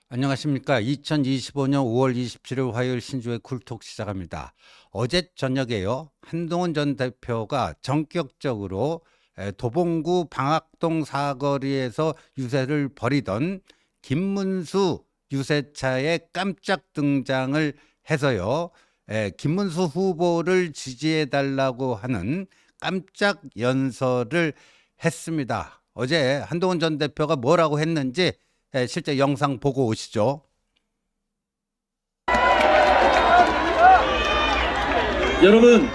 안녕하십니까. 2025년 5월 27일 화요일 신주의 쿨톡 시작합니다. 어제 저녁에요. 한동훈 전 대표가 전격적으로 도봉구 방학동 사거리에서 유세를 벌이던 김문수 유세차에 깜짝 등장을 해서요. 김문수 후보를 지지해달라고 하는 깜짝 연설을 했습니다. 어제 한동훈 전 대표가 뭐라고 했는지 실제 영상 보고 오시죠. 여러분,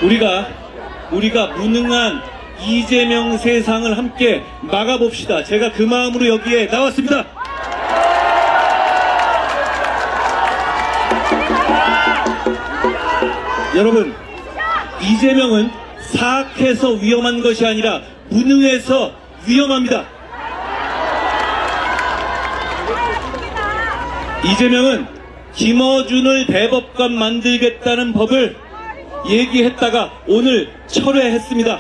우리가 무능한 이재명 세상을 함께 막아봅시다. 제가 그 마음으로 여기에 나왔습니다. 여러분, 이재명은 사악해서 위험한 것이 아니라 무능해서 위험합니다. 이재명은 김어준을 대법관 만들겠다는 법을 얘기했다가 오늘 철회했습니다.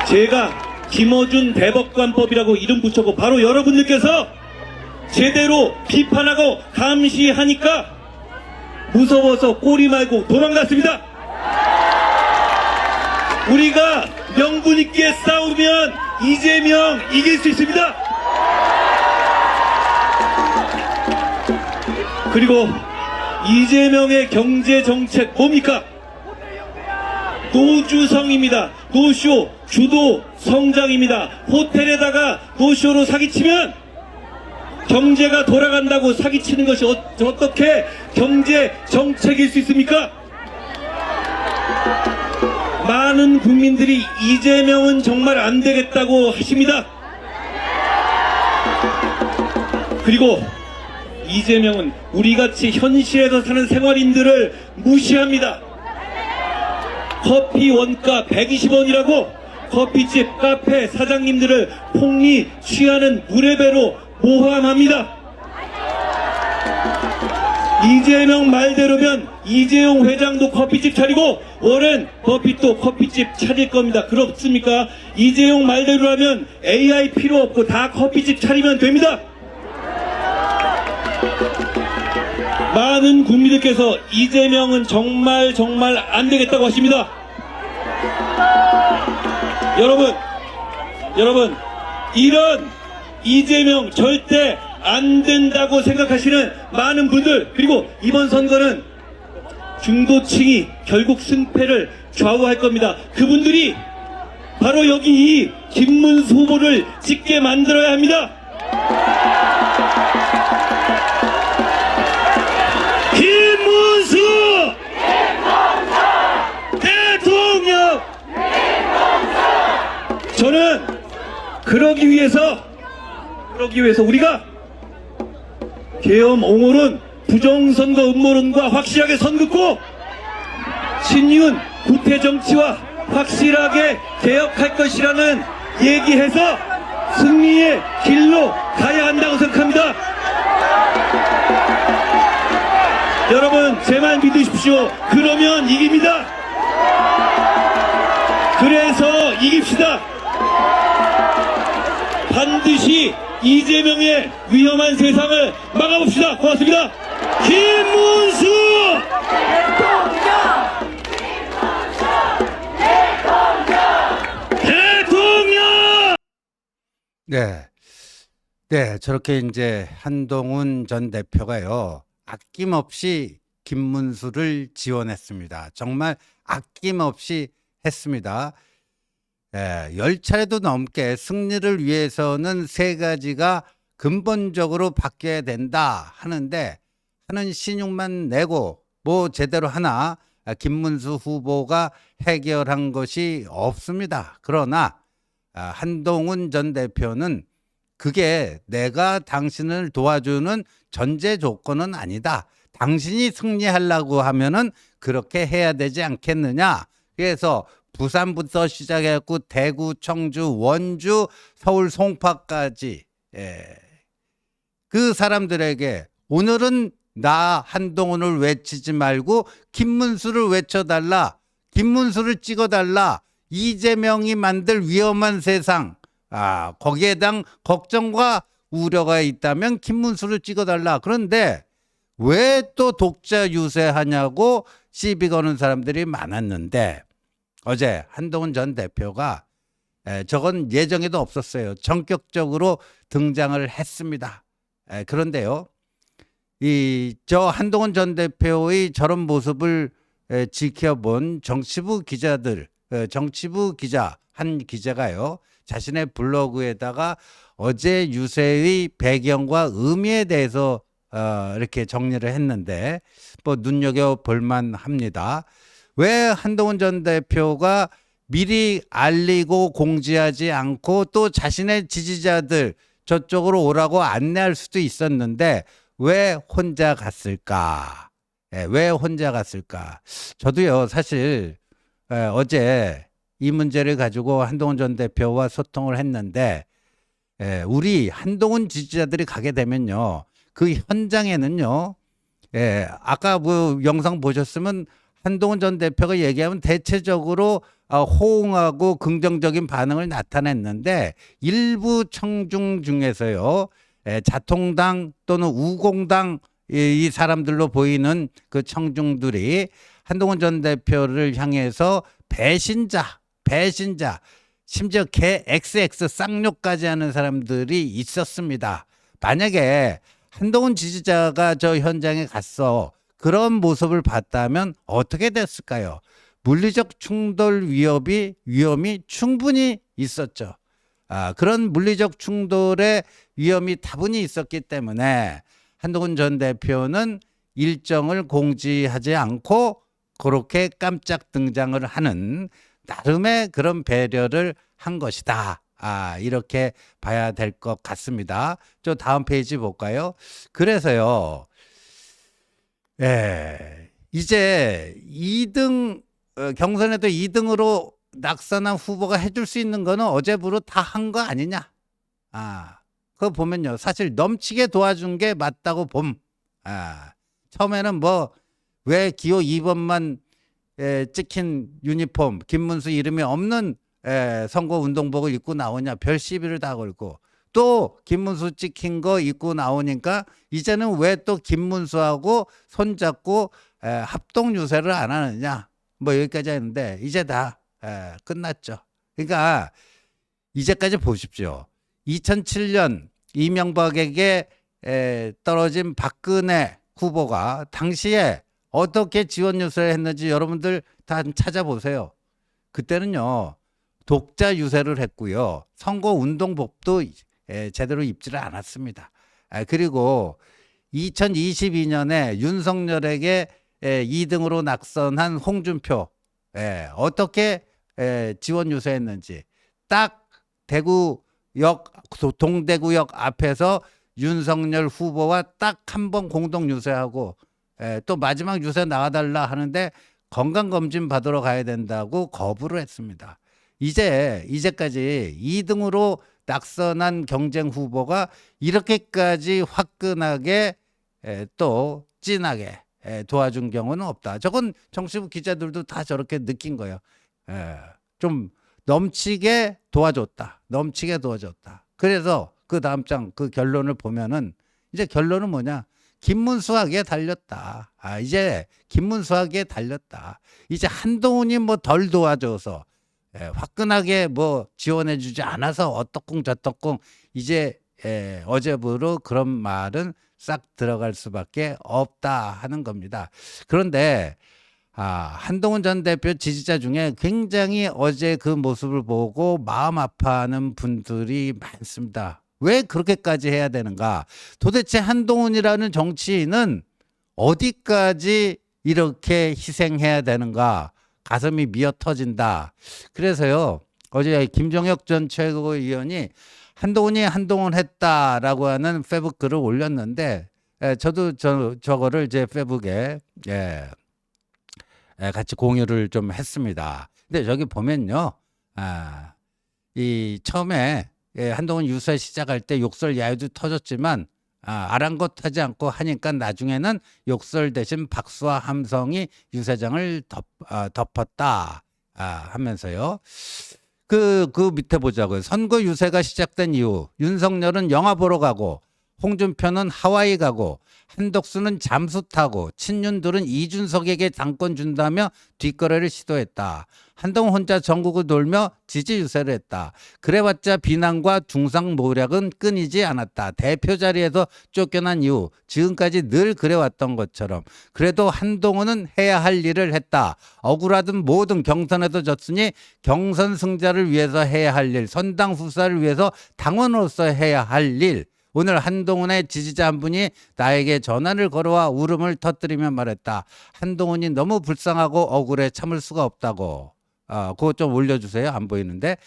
제가 김어준 대법관법이라고 이름 붙였고 바로 여러분들께서 제대로 비판하고 감시하니까 무서워서 꼬리 말고 도망갔습니다. 우리가 명분 있게 싸우면 이재명 이길 수 있습니다. 그리고 이재명의 경제정책 뭡니까? 노주성입니다. 노쇼, 주도, 성장입니다. 호텔에다가 노쇼로 사기치면 경제가 돌아간다고 사기치는 것이 어떻게 경제정책일 수 있습니까? 많은 국민들이 이재명은 정말 안 되겠다고 하십니다. 그리고 이재명은 우리같이 현실에서 사는 생활인들을 무시합니다. 커피 원가 120원이라고 커피집, 카페 사장님들을 폭리 취하는 무례배로 모함합니다. 이재명 말대로면 이재용 회장도 커피집 차리고 워렌 버핏도 커피집 차릴 겁니다. 그렇습니까? 이재용 말대로라면 AI 필요 없고 다 커피집 차리면 됩니다. 많은 국민들께서 이재명은 정말 안 되겠다고 하십니다. 여러분 이런 이재명 절대 안 된다고 생각하시는 많은 분들, 그리고 이번 선거는 중도층이 결국 승패를 좌우할 겁니다. 그분들이 바로 여기 이 김문수 후보를 찍게 만들어야 합니다. 김문수 대통령! 저는 그러기 위해서 우리가 계엄 옹호론, 부정선거 음모론과 확실하게 선 긋고 신윤 구태정치와 확실하게 개혁할 것이라는 얘기해서 승리의 길로 가야 한다고 생각합니다. 여러분 제 말 믿으십시오. 그러면 이깁니다. 그래서 이깁시다. 반드시 이재명의 위험한 세상을 막아봅시다. 고맙습니다. 김문수 대통령! 네, 저렇게 이제 한동훈 전 대표가요, 아낌없이 김문수를 지원했습니다. 정말 아낌없이 했습니다. 10차례도 넘게 승리를 위해서는 세 가지가 근본적으로 바뀌어야 된다 하는데 하는 신용만 내고 뭐 제대로 하나 김문수 후보가 해결한 것이 없습니다. 그러나 한동훈 전 대표는 그게 내가 당신을 도와주는 전제 조건은 아니다. 당신이 승리하려고 하면은 그렇게 해야 되지 않겠느냐. 그래서 부산부터 시작해갖고 대구, 청주, 원주, 서울 송파까지 그 사람들에게 오늘은 나 한동훈을 외치지 말고 김문수를 외쳐달라. 김문수를 찍어달라. 이재명이 만들 위험한 세상 거기에 대한 걱정과 우려가 있다면 김문수를 찍어달라. 그런데 왜 또 독자 유세하냐고 시비 거는 사람들이 많았는데 어제 한동훈 전 대표가 저건 예정에도 없었어요. 전격적으로 등장을 했습니다. 그런데요, 저 한동훈 전 대표의 저런 모습을 지켜본 정치부 기자들, 정치부 기자 한 기자가요, 자신의 블로그에다가 어제 유세의 배경과 의미에 대해서 이렇게 정리를 했는데 뭐 눈여겨 볼만 합니다. 왜 한동훈 전 대표가 미리 알리고 공지하지 않고 또 자신의 지지자들 저쪽으로 오라고 안내할 수도 있었는데 왜 혼자 갔을까? 왜 혼자 갔을까? 저도요, 사실 어제 이 문제를 가지고 한동훈 전 대표와 소통을 했는데 우리 한동훈 지지자들이 가게 되면요, 그 현장에는요, 아까 뭐 영상 보셨으면 한동훈 전 대표가 얘기하면 대체적으로 호응하고 긍정적인 반응을 나타냈는데 일부 청중 중에서요, 자통당 또는 우공당 이 사람들로 보이는 그 청중들이 한동훈 전 대표를 향해서 배신자, 심지어 개 XX 쌍욕까지 하는 사람들이 있었습니다. 만약에 한동훈 지지자가 저 현장에 갔어 그런 모습을 봤다면 어떻게 됐을까요? 물리적 충돌 위험이 충분히 있었죠. 그런 물리적 충돌의 위험이 다분히 있었기 때문에 한동훈 전 대표는 일정을 공지하지 않고 그렇게 깜짝 등장을 하는 나름의 그런 배려를 한 것이다. 이렇게 봐야 될 것 같습니다. 저 다음 페이지 볼까요? 그래서요, 이제 2등, 경선에도 2등으로 낙선한 후보가 해줄 수 있는 거는 어제부로 다 한 거 아니냐? 그거 보면요, 사실 넘치게 도와준 게 맞다고 봄. 처음에는 뭐 왜 기호 2번만 찍힌 유니폼, 김문수 이름이 없는 선거 운동복을 입고 나오냐, 별 시비를 다 걸고, 또 김문수 찍힌 거 입고 나오니까 이제는 왜 또 김문수하고 손잡고 합동 유세를 안 하느냐, 뭐 여기까지 했는데 이제 다 끝났죠. 그러니까 이제까지 보십시오. 2007년 이명박에게 떨어진 박근혜 후보가 당시에 어떻게 지원 유세를 했는지 여러분들 다 찾아보세요. 그때는요, 독자 유세를 했고요, 선거 운동복도 제대로 입지를 않았습니다. 그리고 2022년에 윤석열에게 2등으로 낙선한 홍준표 어떻게 지원 유세했는지 딱 동대구역 앞에서 윤석열 후보와 딱 한 번 공동 유세하고 또 마지막 유세 나와달라 하는데 건강검진 받으러 가야 된다고 거부를 했습니다. 이제까지 2등으로 낙선한 경쟁 후보가 이렇게까지 화끈하게 또 진하게 도와준 경우는 없다. 저건 정치부 기자들도 다 저렇게 느낀 거예요. 좀 넘치게 도와줬다. 그래서 그 다음 장 그 결론을 보면은 이제 결론은 뭐냐? 김문수에게 달렸다. 이제 김문수에게 달렸다. 이제 한동훈이 뭐 덜 도와줘서 화끈하게 뭐 지원해주지 않아서 어떡쿵 저떡쿵 이제 어제부로 그런 말은 싹 들어갈 수밖에 없다 하는 겁니다. 그런데 한동훈 전 대표 지지자 중에 굉장히 어제 그 모습을 보고 마음 아파하는 분들이 많습니다. 왜 그렇게까지 해야 되는가? 도대체 한동훈이라는 정치인은 어디까지 이렇게 희생해야 되는가? 가슴이 미어 터진다. 그래서요, 어제 김종혁 전 최고위원이 한동훈이 한동훈 했다라고 하는 페북 글을 올렸는데, 저도 저거를 제 페북에 같이 공유를 좀 했습니다. 근데 저기 보면요, 이 처음에 한동훈 유세 시작할 때 욕설 야유도 터졌지만 아랑곳하지 않고 하니까 나중에는 욕설 대신 박수와 함성이 유세장을 덮었다 하면서요. 그 밑에 보자고요. 선거 유세가 시작된 이후 윤석열은 영화 보러 가고 홍준표는 하와이 가고 한덕수는 잠수 타고 친윤들은 이준석에게 당권 준다며 뒷거래를 시도했다. 한동훈 혼자 전국을 돌며 지지 유세를 했다. 그래봤자 비난과 중상모략은 끊이지 않았다. 대표 자리에서 쫓겨난 이후 지금까지 늘 그래왔던 것처럼 그래도 한동훈은 해야 할 일을 했다. 억울하든 뭐든 경선에도 졌으니 경선 승자를 위해서 해야 할 일, 선당 후사를 위해서 당원으로서 해야 할 일. 오늘 한동훈의 지지자 한 분이 나에게 전화를 걸어와 울음을 터뜨리며 말했다. 한동훈이 너무 불쌍하고 억울해 참을 수가 없다고. 그거 좀 올려주세요. 안 보이는데.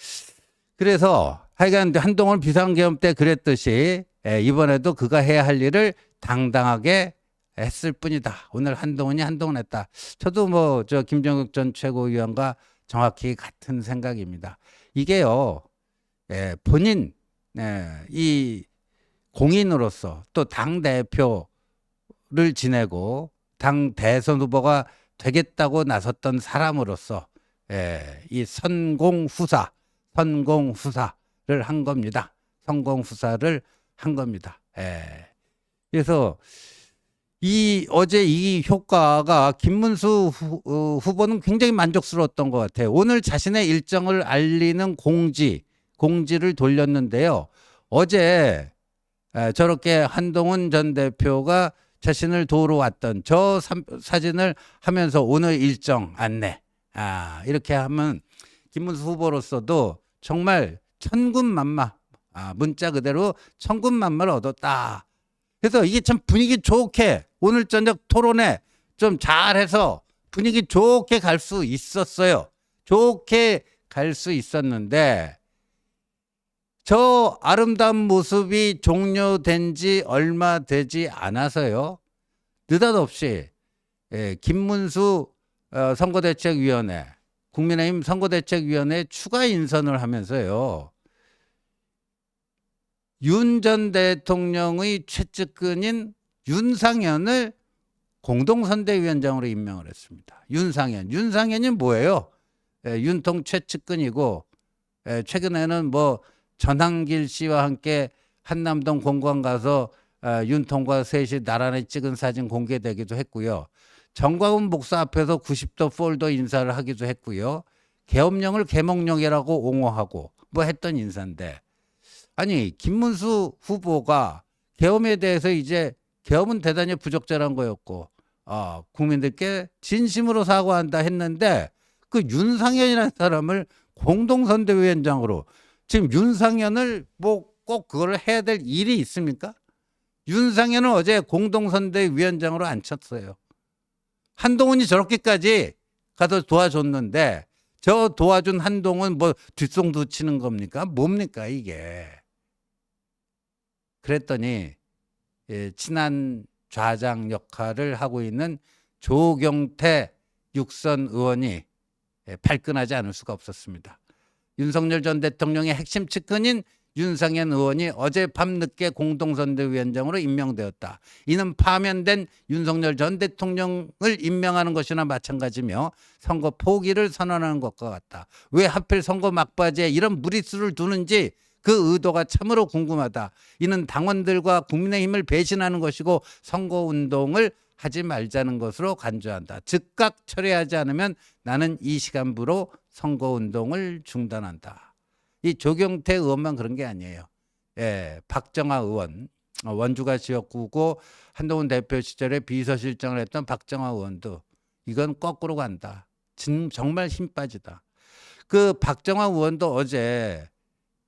그래서 하여간 한동훈 비상계엄 때 그랬듯이 이번에도 그가 해야 할 일을 당당하게 했을 뿐이다. 오늘 한동훈이 한동훈 했다. 저도 뭐 저 김정국 전 최고위원과 정확히 같은 생각입니다. 이게요. 본인 이 공인으로서 또 당대표를 지내고 당 대선 후보가 되겠다고 나섰던 사람으로서 이 선공후사를 한 겁니다. 성공후사를 한 겁니다. 그래서 어제 이 효과가 김문수 후보는 굉장히 만족스러웠던 것 같아요. 오늘 자신의 일정을 알리는 공지를 돌렸는데요. 어제 저렇게 한동훈 전 대표가 자신을 도우러 왔던 저 사진을 하면서 오늘 일정 안내 이렇게 하면 김문수 후보로서도 정말 천군만마 문자 그대로 천군만마를 얻었다. 그래서 이게 참 분위기 좋게 오늘 저녁 토론회 좀 잘해서 분위기 좋게 갈 수 있었어요. 좋게 갈 수 있었는데 저 아름다운 모습이 종료된 지 얼마 되지 않아서요. 느닷없이 김문수 선거대책위원회, 국민의힘 선거대책위원회 추가 인선을 하면서요. 윤 전 대통령의 최측근인 윤상현을 공동선대위원장으로 임명을 했습니다. 윤상현이 뭐예요? 윤통 최측근이고 최근에는 뭐 전한길 씨와 함께 한남동 공관 가서 윤통과 셋이 나란히 찍은 사진 공개되기도 했고요. 정광훈 목사 앞에서 90도 폴더 인사를 하기도 했고요. 계엄령을 계몽령이라고 옹호하고 뭐 했던 인사인데 아니 김문수 후보가 계엄에 대해서 이제 계엄은 대단히 부적절한 거였고 국민들께 진심으로 사과한다 했는데 그 윤상현이라는 사람을 공동선대위원장으로 지금 윤상현을 뭐 꼭 그걸 해야 될 일이 있습니까? 윤상현은 어제 공동선대위원장으로 앉혔어요. 한동훈이 저렇게까지 가서 도와줬는데 저 도와준 한동훈 뭐 뒷송도 치는 겁니까? 뭡니까 이게? 그랬더니 친한 좌장 역할을 하고 있는 조경태 육선 의원이 발끈하지 않을 수가 없었습니다. 윤석열 전 대통령의 핵심 측근인 윤상현 의원이 어제 밤늦게 공동선대위원장으로 임명되었다. 이는 파면된 윤석열 전 대통령을 임명하는 것이나 마찬가지며 선거 포기를 선언하는 것과 같다. 왜 하필 선거 막바지에 이런 무리수를 두는지 그 의도가 참으로 궁금하다. 이는 당원들과 국민의힘을 배신하는 것이고 선거운동을 하지 말자는 것으로 간주한다. 즉각 철회하지 않으면 나는 이 시간부로 선거운동을 중단한다. 이 조경태 의원만 그런 게 아니에요. 박정아 의원, 원주가 지역구고 한동훈 대표 시절에 비서실장을 했던 박정아 의원도 이건 거꾸로 간다. 정말 힘 빠지다. 그 박정아 의원도 어제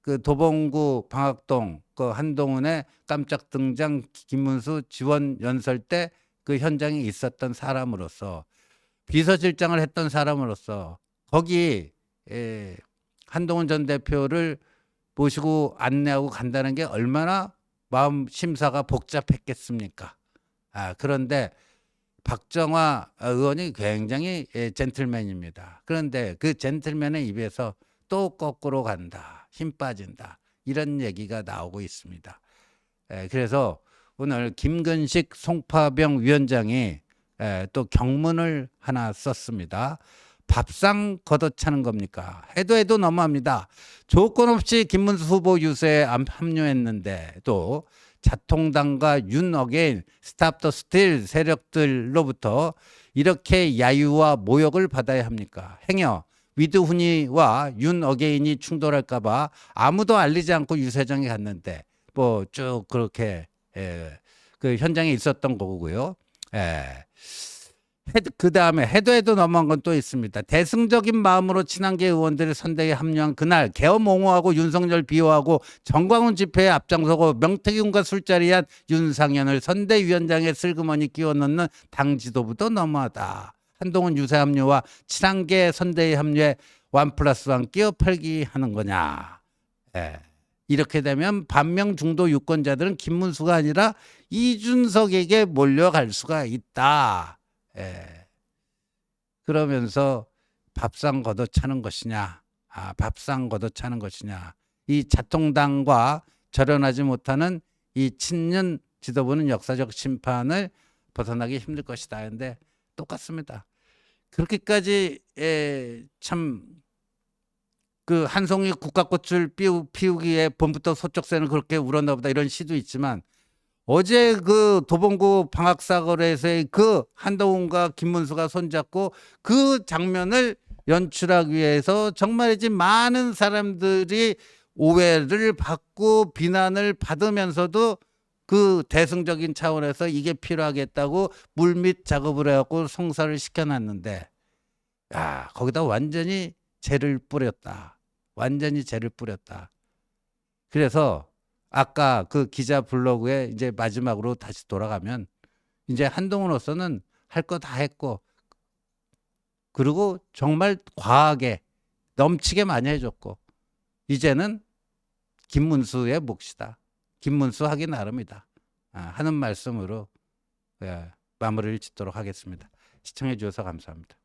그 도봉구 방학동 그 한동훈의 깜짝 등장 김문수 지원 연설 때 그 현장에 있었던 사람으로서 비서실장을 했던 사람으로서 거기 한동훈 전 대표를 모시고 안내하고 간다는 게 얼마나 마음 심사가 복잡했겠습니까? 그런데 박정화 의원이 굉장히 젠틀맨입니다. 그런데 그 젠틀맨의 입에서 또 거꾸로 간다, 힘 빠진다 이런 얘기가 나오고 있습니다. 그래서 오늘 김근식 송파병 위원장이 또 경문을 하나 썼습니다. 밥상 걷어차는 겁니까? 해도 너무합니다. 조건 없이 김문수 후보 유세에 합류했는데 또 자통당과 윤어게인, 스탑 더 스틸 세력들로부터 이렇게 야유와 모욕을 받아야 합니까? 행여 위드훈이와 윤어게인이 충돌할까 봐 아무도 알리지 않고 유세장에 갔는데 뭐 쭉 그렇게 그 현장에 있었던 거고요. 그 다음에 해도 너무한 건 또 있습니다. 대승적인 마음으로 친한계 의원들이 선대에 합류한 그날 계엄 옹호하고 윤석열 비호하고 정광훈 집회에 앞장서고 명태균과 술자리한 윤상현을 선대위원장에 슬그머니 끼워 넣는 당 지도부도 너무하다. 한동훈 유세 합류와 친한계 선대에 합류해 1+1 끼어 팔기 하는 거냐. 이렇게 되면 반명 중도 유권자들은 김문수가 아니라 이준석에게 몰려갈 수가 있다. 그러면서 밥상 걷어차는 것이냐, 밥상 걷어차는 것이냐. 이 자통당과 절연하지 못하는 이 친윤 지도부는 역사적 심판을 벗어나기 힘들 것이다. 근데 똑같습니다. 그렇게까지 참 그 한송이 국화꽃을 피우기에 봄부터 소쩍새는 그렇게 울었나 보다 이런 시도 있지만 어제 그 도봉구 방학사거리에서의 그 한동훈과 김문수가 손잡고 그 장면을 연출하기 위해서 정말이지 많은 사람들이 오해를 받고 비난을 받으면서도 그 대승적인 차원에서 이게 필요하겠다고 물밑 작업을 해갖고 성사를 시켜놨는데 거기다 완전히 재를 뿌렸다. 완전히 재를 뿌렸다. 그래서 아까 그 기자 블로그에 이제 마지막으로 다시 돌아가면 이제 한동훈으로서는 할 거 다 했고 그리고 정말 과하게 넘치게 많이 해줬고 이제는 김문수의 몫이다. 김문수 하기 나름이다. 하는 말씀으로 마무리를 짓도록 하겠습니다. 시청해 주셔서 감사합니다.